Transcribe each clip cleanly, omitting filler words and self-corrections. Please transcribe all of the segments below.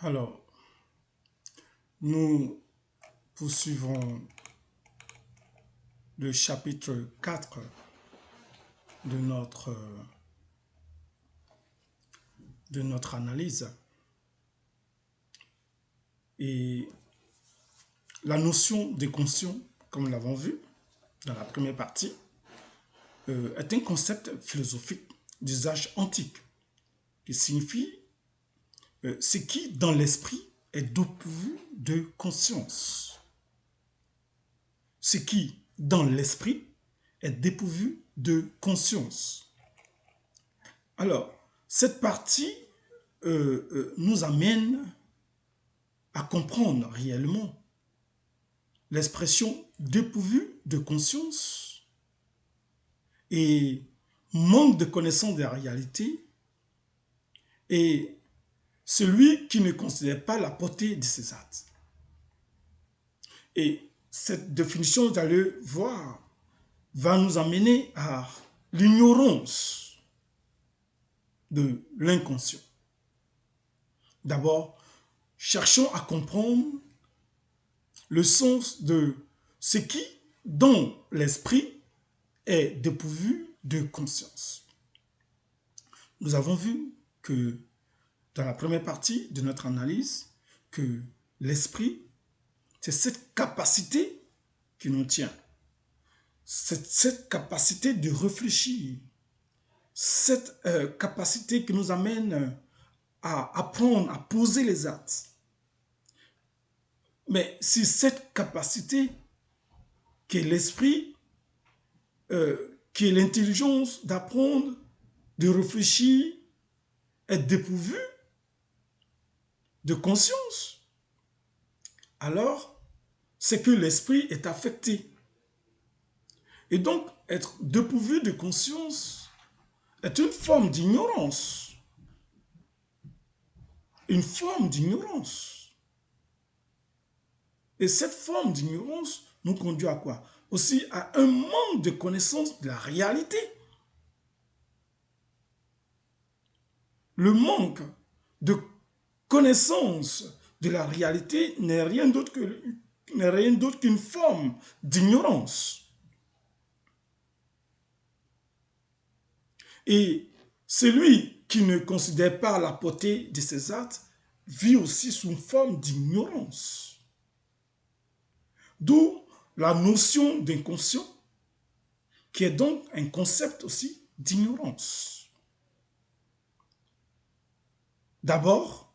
Alors, nous poursuivons le chapitre 4 de notre analyse. Et la notion de conscient, comme nous l'avons vu dans la première partie, est un concept philosophique d'usage antique qui signifie ce qui, dans l'esprit, est dépourvu de conscience. Ce qui, dans l'esprit, est dépourvu de conscience. Alors, cette partie nous amène à comprendre réellement l'expression dépourvu de conscience et manque de connaissance de la réalité et celui qui ne considère pas la portée de ses actes. Et cette définition, vous allez voir, va nous amener à l'ignorance de l'inconscient. D'abord, cherchons à comprendre le sens de ce qui, dans l'esprit, est dépourvu de conscience. Nous avons vu que dans la première partie de notre analyse, que l'esprit, c'est cette capacité qui nous tient. C'est cette capacité de réfléchir, cette capacité qui nous amène à apprendre, à poser les actes. Mais si cette capacité qui est l'esprit, qui est l'intelligence d'apprendre, de réfléchir, est dépourvue de conscience, alors c'est que l'esprit est affecté. Et donc, être dépourvu de conscience est une forme d'ignorance. Une forme d'ignorance. Et cette forme d'ignorance nous conduit à quoi? Aussi à un manque de connaissance de la réalité. Le manque de connaissance de la réalité n'est rien d'autre qu'une forme d'ignorance. Et celui qui ne considère pas la portée de ses actes vit aussi sous une forme d'ignorance. D'où la notion d'inconscient, qui est donc un concept aussi d'ignorance. D'abord,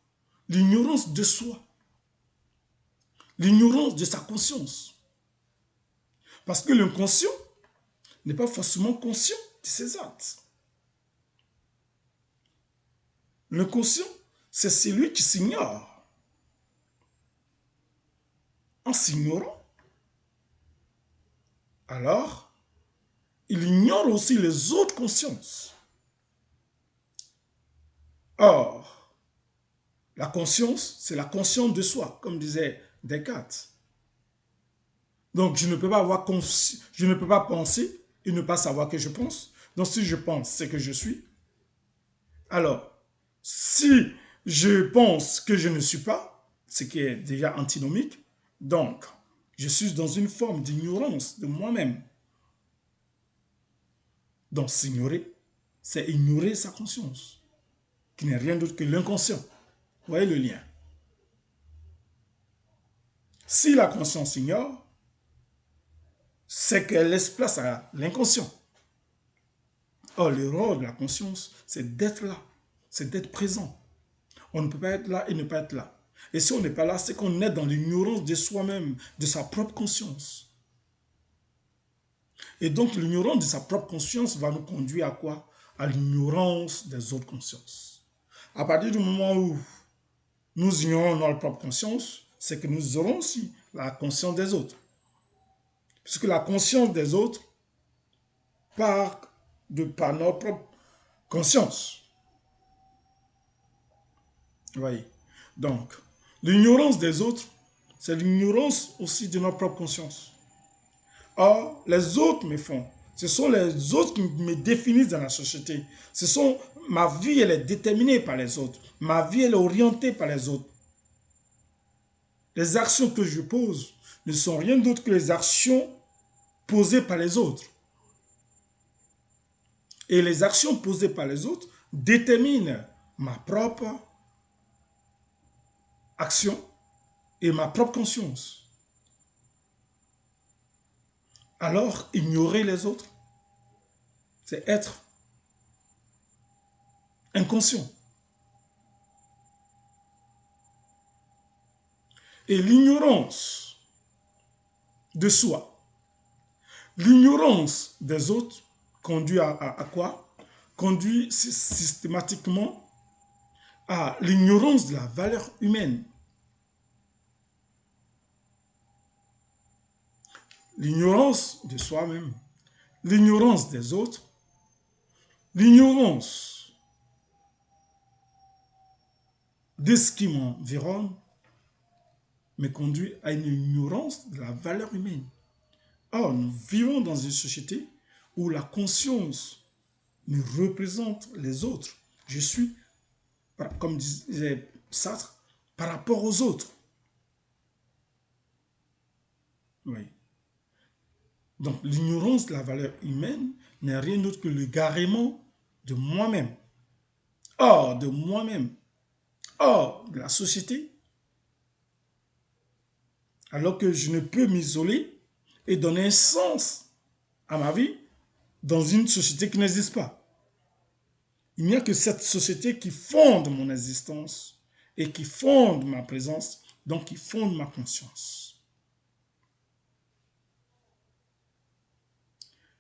l'ignorance de soi, l'ignorance de sa conscience. Parce que l'inconscient n'est pas forcément conscient de ses actes. L'inconscient, c'est celui qui s'ignore. En s'ignorant, alors, il ignore aussi les autres consciences. Or, la conscience, c'est la conscience de soi, comme disait Descartes. Donc, je ne peux pas penser et ne pas savoir que je pense. Donc, si je pense, c'est que je suis. Alors, si je pense que je ne suis pas, ce qui est déjà antinomique, donc, je suis dans une forme d'ignorance de moi-même. Donc, s'ignorer, c'est ignorer sa conscience, qui n'est rien d'autre que l'inconscient. Vous voyez le lien? Si la conscience ignore, c'est qu'elle laisse place à l'inconscient. Or, le rôle de la conscience, c'est d'être là, c'est d'être présent. On ne peut pas être là et ne pas être là. Et si on n'est pas là, c'est qu'on est dans l'ignorance de soi-même, de sa propre conscience. Et donc, l'ignorance de sa propre conscience va nous conduire à quoi? À l'ignorance des autres consciences. À partir du moment où nous ignorons notre propre conscience, c'est que nous aurons aussi la conscience des autres. Puisque la conscience des autres part par notre propre conscience. Vous voyez? Donc, l'ignorance des autres, c'est l'ignorance aussi de notre propre conscience. Or, les autres me font. Ce sont les autres qui me définissent dans la société. Ma vie, elle est déterminée par les autres. Ma vie, elle est orientée par les autres. Les actions que je pose ne sont rien d'autre que les actions posées par les autres. Et les actions posées par les autres déterminent ma propre action et ma propre conscience. Alors, ignorer les autres, c'est être inconscient. Et l'ignorance de soi, l'ignorance des autres conduit à quoi? Conduit systématiquement à l'ignorance de la valeur humaine. L'ignorance de soi-même, l'ignorance des autres, l'ignorance de ce qui m'environne me conduit à une ignorance de la valeur humaine. Or, nous vivons dans une société où la conscience me représente les autres. Je suis, comme disait Sartre, par rapport aux autres. Oui. Donc, l'ignorance de la valeur humaine n'est rien d'autre que l'égarement de moi-même. Hors de moi-même, hors de la société, alors que je ne peux m'isoler et donner un sens à ma vie dans une société qui n'existe pas. Il n'y a que cette société qui fonde mon existence et qui fonde ma présence, donc qui fonde ma conscience.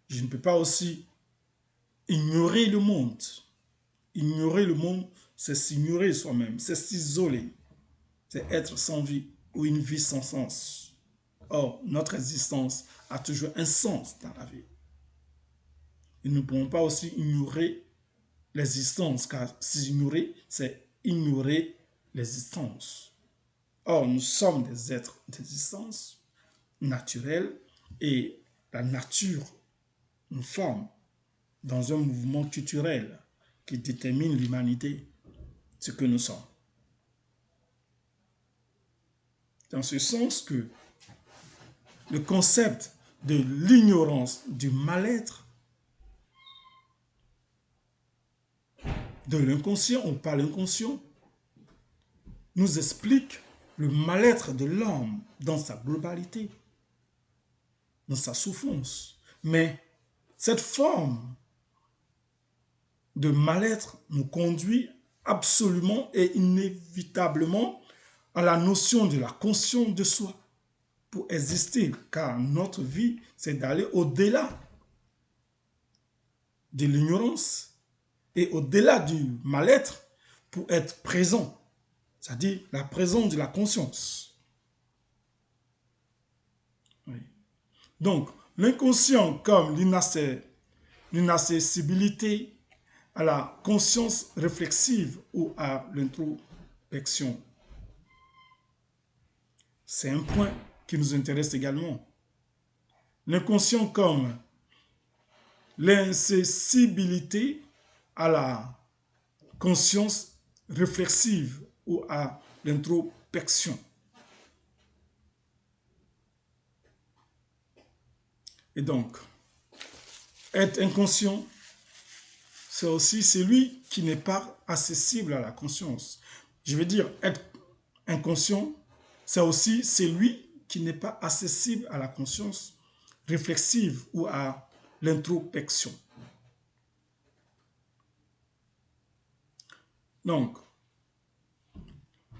Je ne peux pas aussi ignorer le monde. Ignorer le monde, c'est s'ignorer soi-même, c'est s'isoler, c'est être sans vie ou une vie sans sens. Or, notre existence a toujours un sens dans la vie. Et nous ne pouvons pas aussi ignorer l'existence, car s'ignorer, c'est ignorer l'existence. Or, nous sommes des êtres d'existence naturelle et la nature nous forme dans un mouvement culturel qui détermine l'humanité, ce que nous sommes. Dans ce sens que le concept de l'ignorance, du mal-être, de l'inconscient ou pas l'inconscient, nous explique le mal-être de l'homme dans sa globalité, dans sa souffrance. Mais cette forme de mal-être nous conduit absolument et inévitablement à la notion de la conscience de soi pour exister, car notre vie, c'est d'aller au-delà de l'ignorance et au-delà du mal-être pour être présent, c'est-à-dire la présence de la conscience. Oui. Donc, l'inconscient comme l'inaccessibilité à la conscience réflexive ou à l'introspection. C'est un point qui nous intéresse également. L'inconscient comme l'incessibilité à la conscience réflexive ou à l'introspection. Et donc, être inconscient, c'est aussi celui qui n'est pas accessible à la conscience. Je veux dire, être inconscient, c'est aussi celui qui n'est pas accessible à la conscience réflexive ou à l'introspection. Donc,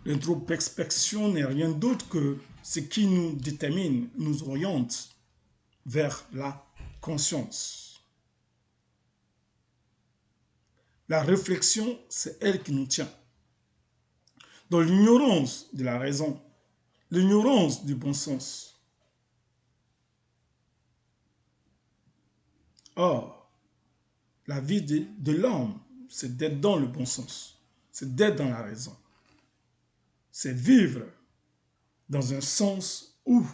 l'introspection n'est rien d'autre que ce qui nous détermine, nous oriente vers la conscience. La réflexion, c'est elle qui nous tient. Dans l'ignorance de la raison, l'ignorance du bon sens. Or, la vie de l'homme, c'est d'être dans le bon sens, c'est d'être dans la raison. C'est vivre dans un sens où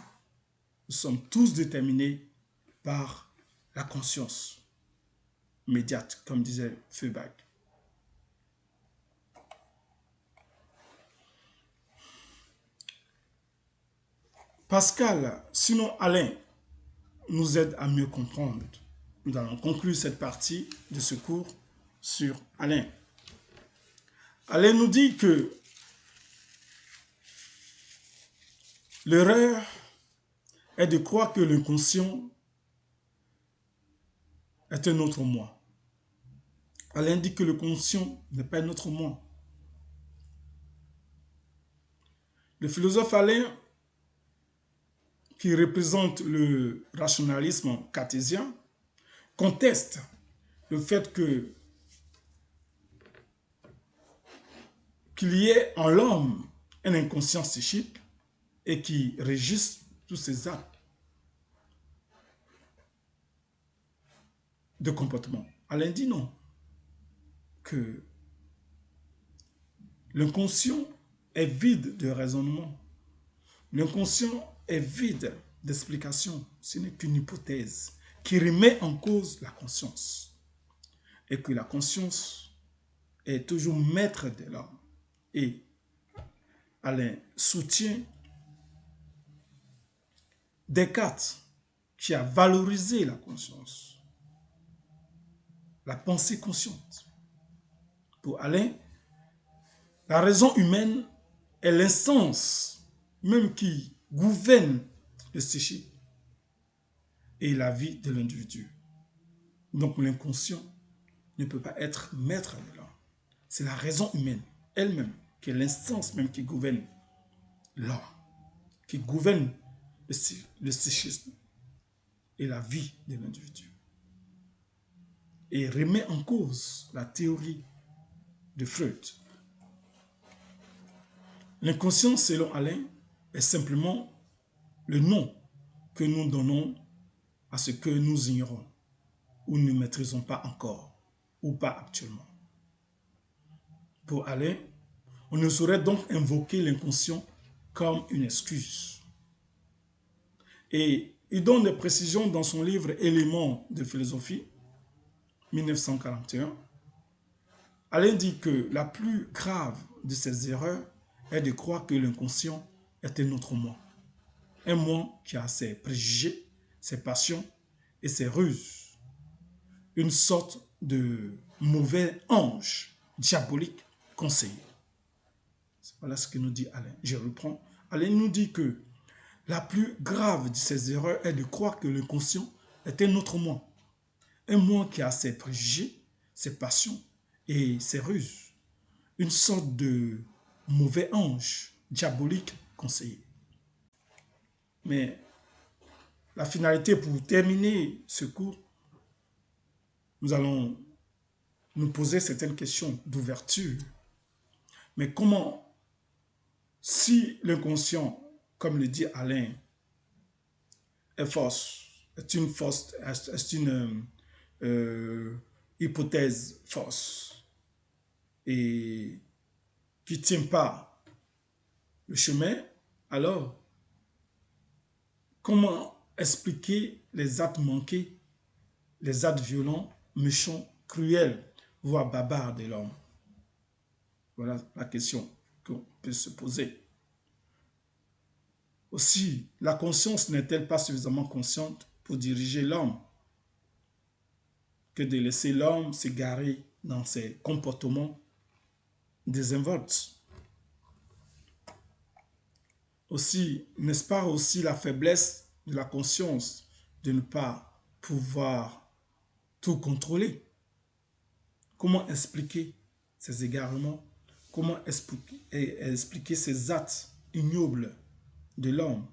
nous sommes tous déterminés par la conscience immédiate, comme disait Feuerbach. Pascal, sinon Alain, nous aide à mieux comprendre. Nous allons conclure cette partie de ce cours sur Alain. Alain nous dit que l'erreur est de croire que l'inconscient est un autre moi. Alain dit que le conscient n'est pas un autre moi. Le philosophe Alain, qui représente le rationalisme cartésien, conteste le fait qu'il y ait en l'homme un inconscient psychique et qui régisse tous ses actes de comportement. Alain dit non, que l'inconscient est vide de raisonnement. L'inconscient est vide d'explication. Ce n'est qu'une hypothèse qui remet en cause la conscience. Et que la conscience est toujours maître de l'homme. Et Alain soutient Descartes qui a valorisé la conscience, la pensée consciente. Pour Alain, la raison humaine est l'instance même qui gouverne le psychique et la vie de l'individu. Donc l'inconscient ne peut pas être maître de l'homme. C'est la raison humaine elle-même qui est l'instance même qui gouverne l'homme, qui gouverne le psychisme et la vie de l'individu. Et remet en cause la théorie de Freud. L'inconscient, selon Alain, est simplement le nom que nous donnons à ce que nous ignorons ou ne maîtrisons pas encore ou pas actuellement. Pour Alain, on ne saurait donc invoquer l'inconscient comme une excuse. Et il donne des précisions dans son livre Éléments de philosophie, 1941. Alain dit que la plus grave de ces erreurs est de croire que l'inconscient est un autre moi. Un moi qui a ses préjugés, ses passions et ses ruses. Une sorte de mauvais ange diabolique conseiller. Voilà ce que nous dit Alain. Je reprends. Alain nous dit que la plus grave de ces erreurs est de croire que l'inconscient est un autre moi. Un moi qui a ses préjugés, ses passions et ses ruses. Une sorte de mauvais ange diabolique conseiller. Mais la finalité pour terminer ce cours, nous allons nous poser certaines questions d'ouverture. Mais comment, si l'inconscient, comme le dit Alain, est fausse, est une hypothèse fausse et qui ne tient pas le chemin, alors comment expliquer les actes manqués, les actes violents, méchants, cruels, voire barbares de l'homme? Voilà la question qu'on peut se poser. Aussi, la conscience n'est-elle pas suffisamment consciente pour diriger l'homme que de laisser l'homme s'égarer dans ses comportements désinvoltes? Aussi, n'est-ce pas aussi la faiblesse de la conscience de ne pas pouvoir tout contrôler? Comment expliquer ces égarements? Comment expliquer ces actes ignobles de l'homme